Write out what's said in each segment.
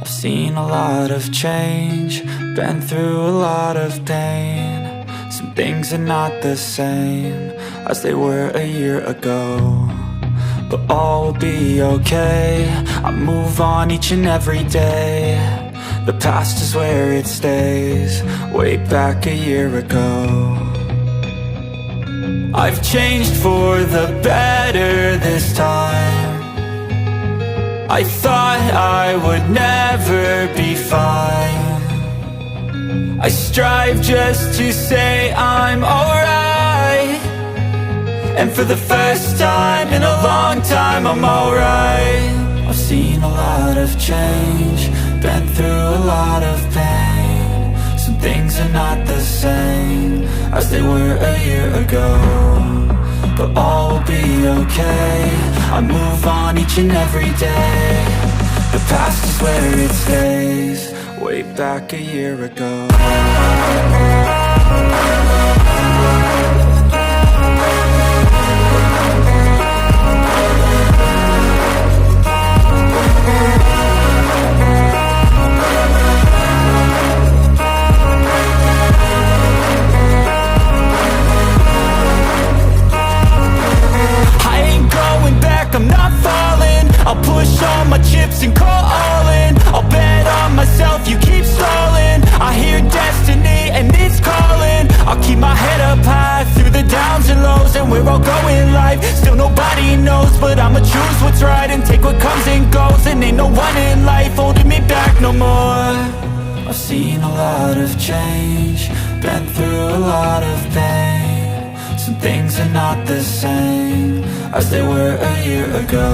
I've seen a lot of change, been through a lot of pain. Some things are not the same as they were a year ago, but all will be okay. I move on each and every day. The past is where it stays, way back a year ago. I've changed for the better this time. I thought I would never be fine. I strive just to say I'm alright, and for the first time in a long time I'm alright. I've seen a lot of change, been through a lot of pain. Some things are not the same as they were a year ago, but all will be okay. I move on each and every day. The past is where it stays, way back a year ago. I'm not falling, I'll push all my chips and call all in. I'll bet on myself, you keep stalling. I hear destiny and it's calling. I'll keep my head up high through the downs and lows, and we're all going live. Still nobody knows, but I'ma choose what's right and take what comes and goes. And ain't no one in life holding me back no more. I've seen a lot of change, been through a lot of pain. Some things are not the same as they were a year ago,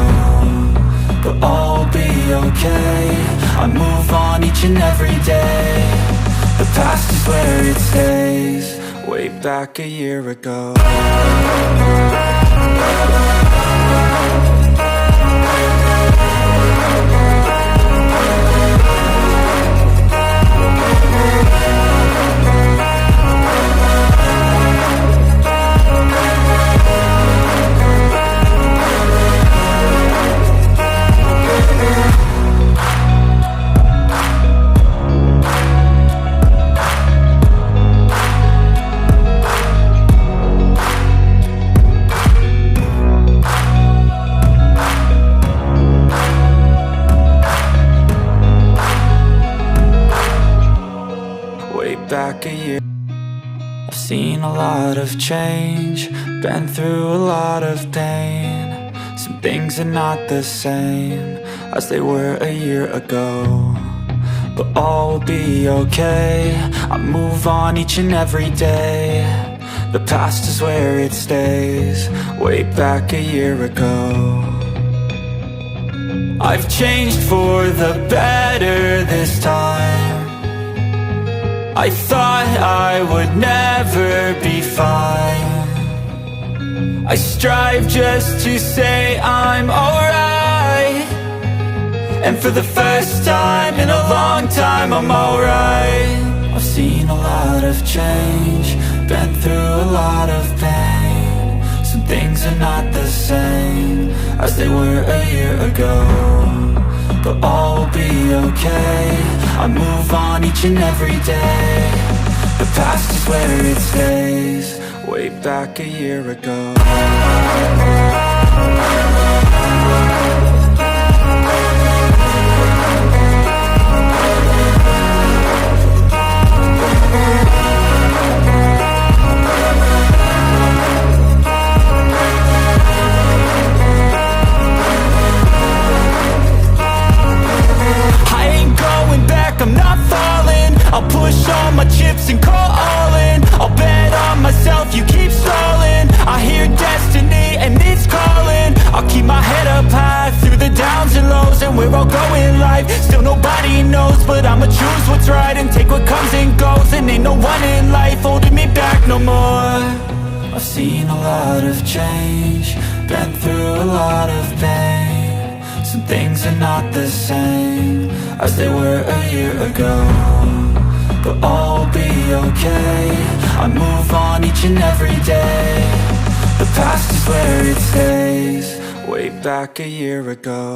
but all will be okay. I move on each and every day. The past is where it stays, way back a year ago. Back a year. I've seen a lot of change, been through a lot of pain. Some things are not the same as they were a year ago, but all will be okay. I move on each and every day. The past is where it stays, way back a year ago. I've changed for the better this time. I thought I would never be fine. I strive just to say I'm alright, and for the first time in a long time I'm alright. I've seen a lot of change, been through a lot of pain. Some things are not the same as they were a year ago, but all will be okay. I move on each and every day. The past is where it stays, way back a year ago. I'm not falling, I'll push all my chips and call all in. I'll bet on myself, you keep stalling. I hear destiny and it's calling. I'll keep my head up high through the downs and lows, and we're all going live. Still nobody knows, but I'ma choose what's right and take what comes and goes. And ain't no one in life holding me back no more. I've seen a lot of change, been through a lot of pain. Some things are not the same as they were a year ago, but all will be okay. I move on each and every day. The past is where it stays, way back a year ago.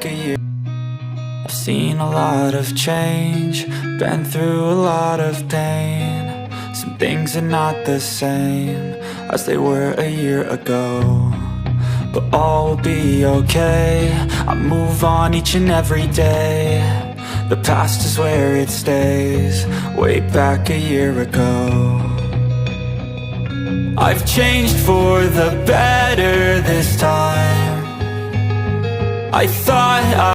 back a year. I've seen a lot of change, been through a lot of pain. Some things are not the same as they were a year ago, but all will be okay. I move on each and every day. The past is where it stays, way back a year ago. I've changed for the better this time. I thought